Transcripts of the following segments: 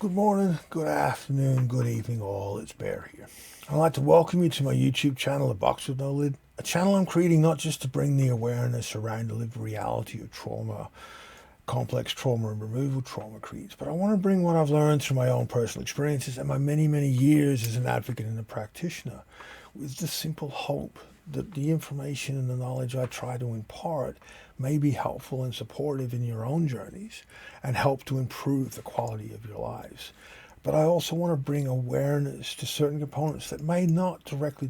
Good morning, good afternoon, good evening all, it's Bear here. I'd like to welcome you to my YouTube channel, A Box With No Lid, a channel I'm creating not just to bring the awareness around the lived reality of trauma, complex trauma and removal trauma creates, but I want to bring what I've learned through my own personal experiences and my many, many years as an advocate and a practitioner with the simple hope that the information and the knowledge I try to impart may be helpful and supportive in your own journeys and help to improve the quality of your lives. But I also want to bring awareness to certain components that may not directly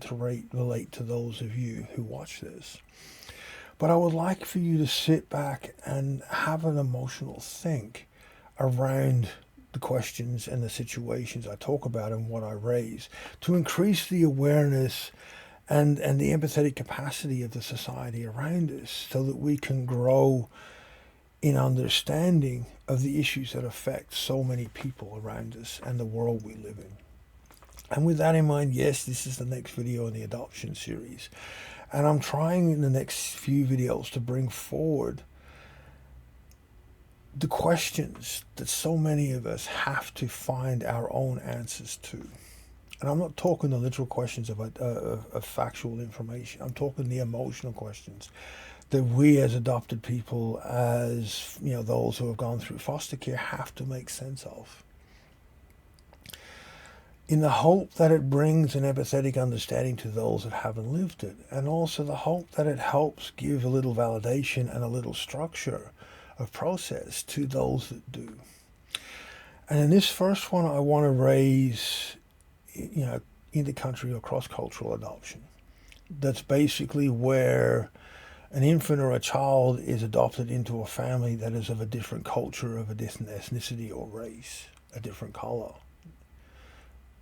relate to those of you who watch this. But I would like for you to sit back and have an emotional think around the questions and the situations I talk about and what I raise to increase the awareness and the empathetic capacity of the society around us so that we can grow in understanding of the issues that affect so many people around us and the world we live in. And with that in mind, yes, this is the next video in the adoption series. And I'm trying in the next few videos to bring forward the questions that so many of us have to find our own answers to. And I'm not talking the literal questions of factual information. I'm talking the emotional questions that we as adopted people, as those who have gone through foster care, have to make sense of, in the hope that it brings an empathetic understanding to those that haven't lived it, and also the hope that it helps give a little validation and a little structure of process to those that do. And in this first one, I want to raise inter-country or cross-cultural adoption. That's basically where an infant or a child is adopted into a family that is of a different culture, of a different ethnicity or race, a different color.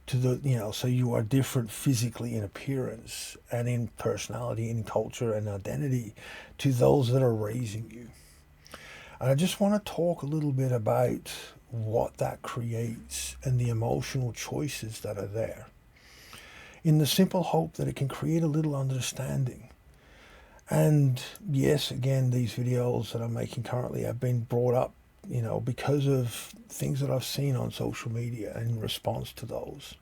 So you are different physically in appearance and in personality, in culture and identity to those that are raising you. And I just want to talk a little bit about what that creates and the emotional choices that are there, in the simple hope that it can create a little understanding. And yes, again, these videos that I'm making currently have been brought up, because of things that I've seen on social media in response to those.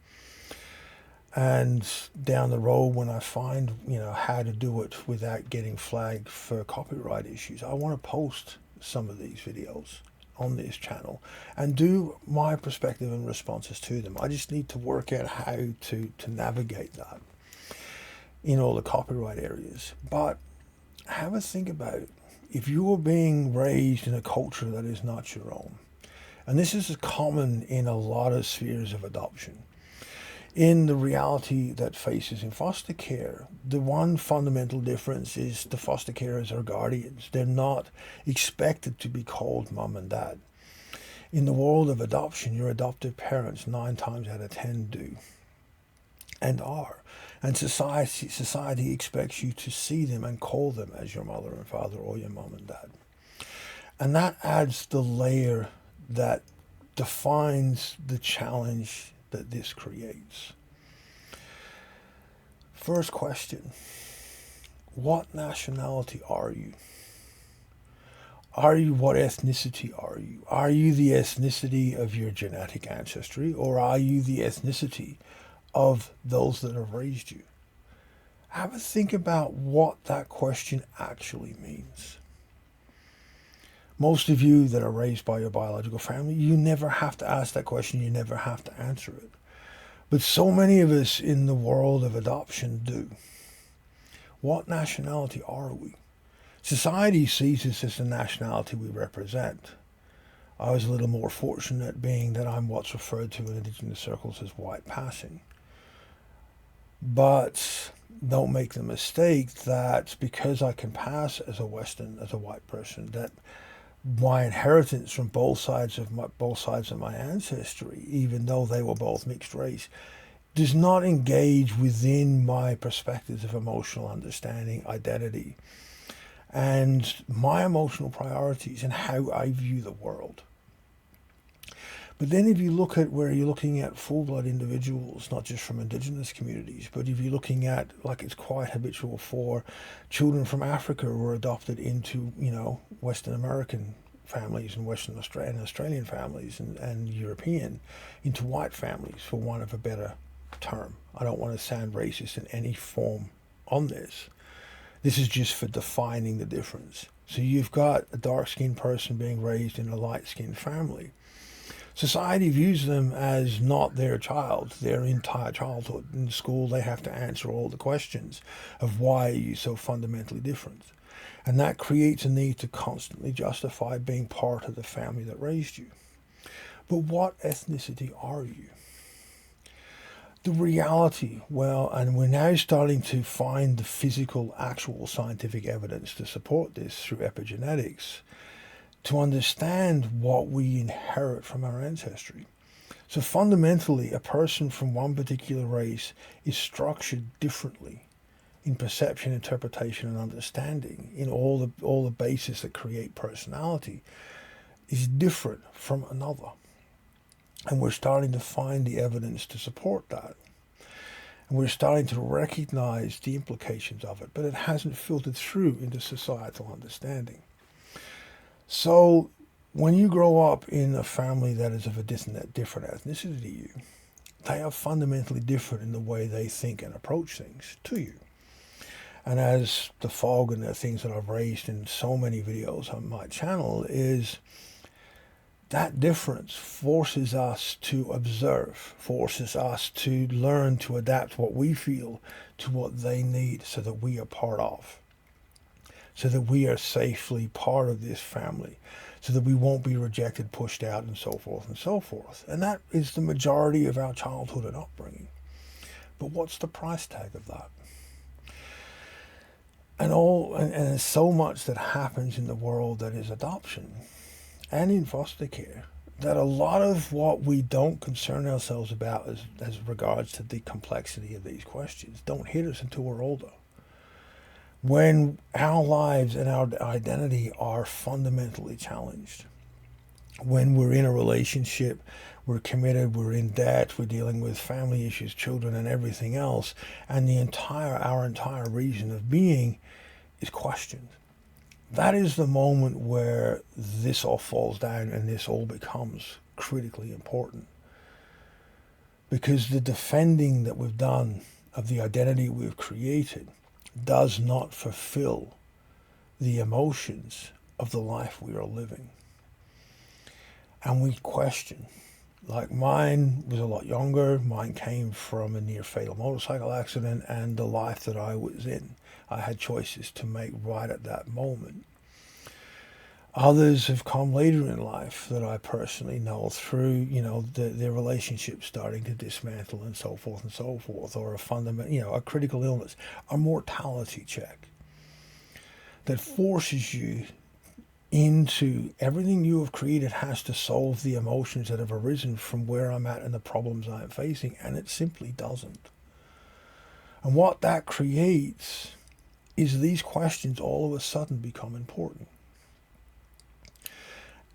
And down the road, when I find, how to do it without getting flagged for copyright issues, I want to post some of these videos on this channel and do my perspective and responses to them. I just need to work out how to navigate that in all the copyright areas. But have a think about if you are being raised in a culture that is not your own. And this is common in a lot of spheres of adoption. In the reality that faces in foster care, the one fundamental difference is the foster carers are guardians. They're not expected to be called mum and dad. In the world of adoption, your adoptive parents 9 times out of 10 do and are. And society expects you to see them and call them as your mother and father or your mum and dad. And that adds the layer that defines the challenge that this creates. First question, what nationality are you? What ethnicity are you? Are you the ethnicity of your genetic ancestry, or are you the ethnicity of those that have raised you? Have a think about what that question actually means. Most of you that are raised by your biological family, you never have to ask that question. You never have to answer it. But so many of us in the world of adoption do. What nationality are we? Society sees us as the nationality we represent. I was a little more fortunate, being that I'm what's referred to in Indigenous circles as white passing. But don't make the mistake that because I can pass as a white person, that my inheritance from both sides of my ancestry, even though they were both mixed race, does not engage within my perspectives of emotional understanding, identity, and my emotional priorities and how I view the world. But then if you look at where you're looking at full-blood individuals, not just from Indigenous communities, but if you're looking at, like it's quite habitual for children from Africa who are adopted into, Western American families and Western Australian and Australian families and European into white families, for want of a better term. I don't want to sound racist in any form on this. This is just for defining the difference. So you've got a dark-skinned person being raised in a light-skinned family. Society views them as not their child, their entire childhood. In school, they have to answer all the questions of why are you so fundamentally different. And that creates a need to constantly justify being part of the family that raised you. But what ethnicity are you? The reality, well, and we're now starting to find the physical, actual scientific evidence to support this through epigenetics, to understand what we inherit from our ancestry. So fundamentally, a person from one particular race is structured differently in perception, interpretation, and understanding, in all the bases that create personality, is different from another. And we're starting to find the evidence to support that. And we're starting to recognize the implications of it, but it hasn't filtered through into societal understanding. So when you grow up in a family that is of a different ethnicity to you, they are fundamentally different in the way they think and approach things to you. And as the fog and the things that I've raised in so many videos on my channel is, that difference forces us to observe, forces us to learn to adapt what we feel to what they need so that we are part of, so that we are safely part of this family, so that we won't be rejected, pushed out, and so forth and so forth. And that is the majority of our childhood and upbringing. But what's the price tag of that? And there's so much that happens in the world that is adoption and in foster care, that a lot of what we don't concern ourselves about as regards to the complexity of these questions don't hit us until we're older. When our lives and our identity are fundamentally challenged. When we're in a relationship, we're committed, we're in debt, we're dealing with family issues, children, and everything else, and our entire reason of being is questioned. That is the moment where this all falls down and this all becomes critically important. Because the defending that we've done of the identity we've created does not fulfill the emotions of the life we are living. And we question. Like mine was a lot younger. Mine came from a near fatal motorcycle accident and the life that I was in. I had choices to make right at that moment. Others have come later in life that I personally know through, their relationships starting to dismantle and so forth, or a critical illness, a mortality check that forces you into everything you have created has to solve the emotions that have arisen from where I'm at and the problems I'm facing, and it simply doesn't. And what that creates is these questions all of a sudden become important.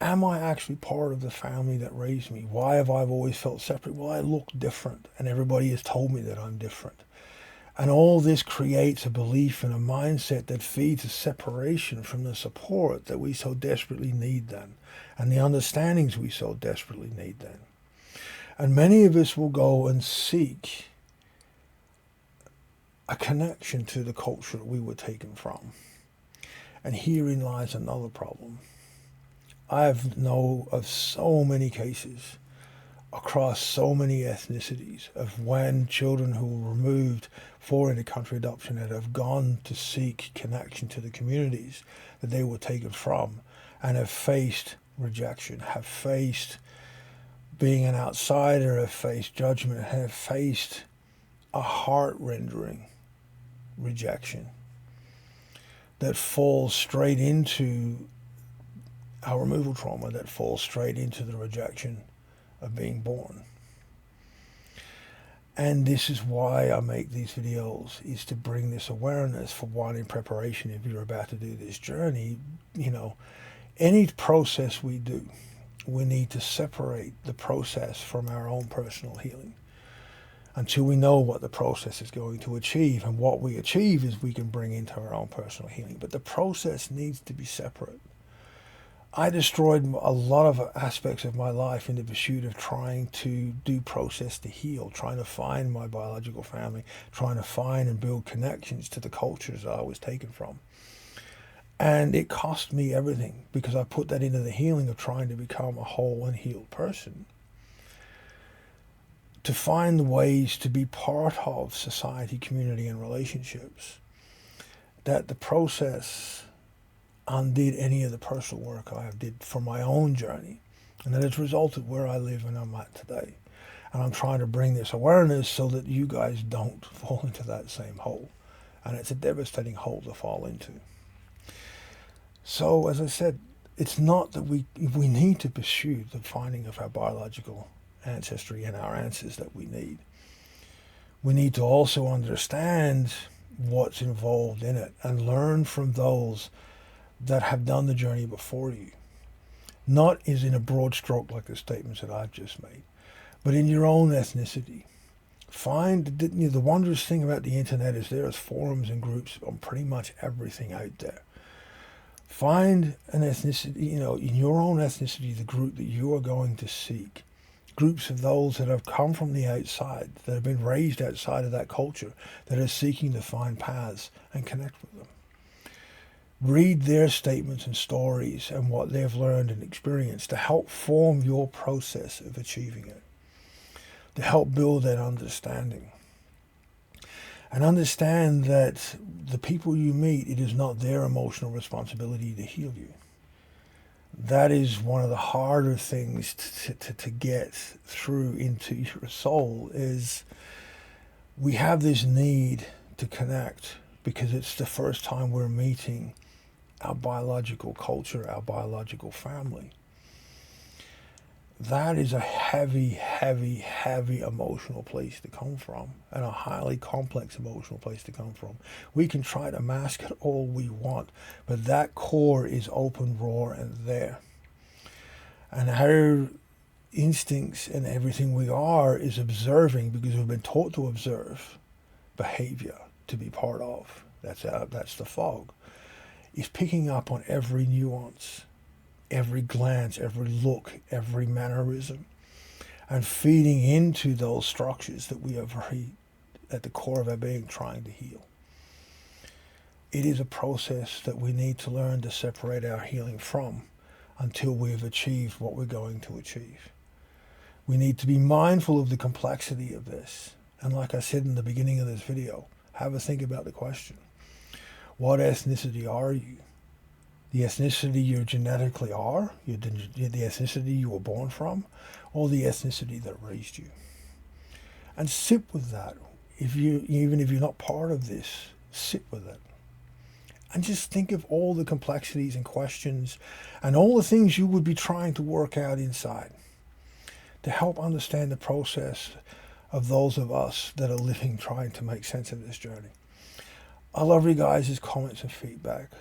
Am I actually part of the family that raised me? Why have I always felt separate? Well, I look different, and everybody has told me that I'm different. And all this creates a belief and a mindset that feeds a separation from the support that we so desperately need then, and the understandings we so desperately need then. And many of us will go and seek a connection to the culture that we were taken from. And herein lies another problem. I know of so many cases across so many ethnicities of when children who were removed for inter-country adoption that have gone to seek connection to the communities that they were taken from and have faced rejection, have faced being an outsider, have faced judgment, have faced a heart-rending rejection that falls straight into our removal trauma, that falls straight into the rejection of being born. And this is why I make these videos, is to bring this awareness, for one, in preparation if you're about to do this journey. Any process we do, we need to separate the process from our own personal healing until we know what the process is going to achieve. And what we achieve is we can bring into our own personal healing. But the process needs to be separate. I destroyed a lot of aspects of my life in the pursuit of trying to do process to heal, trying to find my biological family, trying to find and build connections to the cultures that I was taken from. And it cost me everything because I put that into the healing of trying to become a whole and healed person. To find ways to be part of society, community, and relationships. That the process undid any of the personal work I did for my own journey, and that it's resulted where I live and I'm at today. And I'm trying to bring this awareness so that you guys don't fall into that same hole. And it's a devastating hole to fall into. So, as I said, it's not that we need to pursue the finding of our biological ancestry and our answers that we need. We need to also understand what's involved in it and learn from those that have done the journey before you. Not as in a broad stroke like the statements that I've just made, but in your own ethnicity. Find the wondrous thing about the internet is there's forums and groups on pretty much everything out there. Find an ethnicity, in your own ethnicity, the group that you are going to seek. Groups of those that have come from the outside, that have been raised outside of that culture, that are seeking to find paths and connect with them. Read their statements and stories and what they've learned and experienced to help form your process of achieving it, to help build that understanding. And understand that the people you meet, it is not their emotional responsibility to heal you. That is one of the harder things to get through into your soul is we have this need to connect because it's the first time we're meeting our biological culture, our biological family. That is a heavy, heavy, heavy emotional place to come from, and a highly complex emotional place to come from. We can try to mask it all we want, but that core is open, raw, and there. And our instincts and everything we are is observing because we've been taught to observe behavior to be part of. That's the fog. Is picking up on every nuance, every glance, every look, every mannerism, and feeding into those structures that we are very at the core of our being trying to heal. It is a process that we need to learn to separate our healing from until we've achieved what we're going to achieve. We need to be mindful of the complexity of this. And like I said in the beginning of this video, have a think about the question. What ethnicity are you? The ethnicity you genetically are, the ethnicity you were born from, or the ethnicity that raised you? And sit with that. Even if you're not part of this, sit with it. And just think of all the complexities and questions and all the things you would be trying to work out inside to help understand the process of those of us that are living, trying to make sense of this journey. I love you guys' comments and feedback.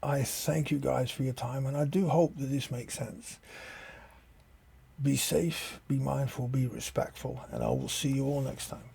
I thank you guys for your time, and I do hope that this makes sense. Be safe, be mindful, be respectful, and I will see you all next time.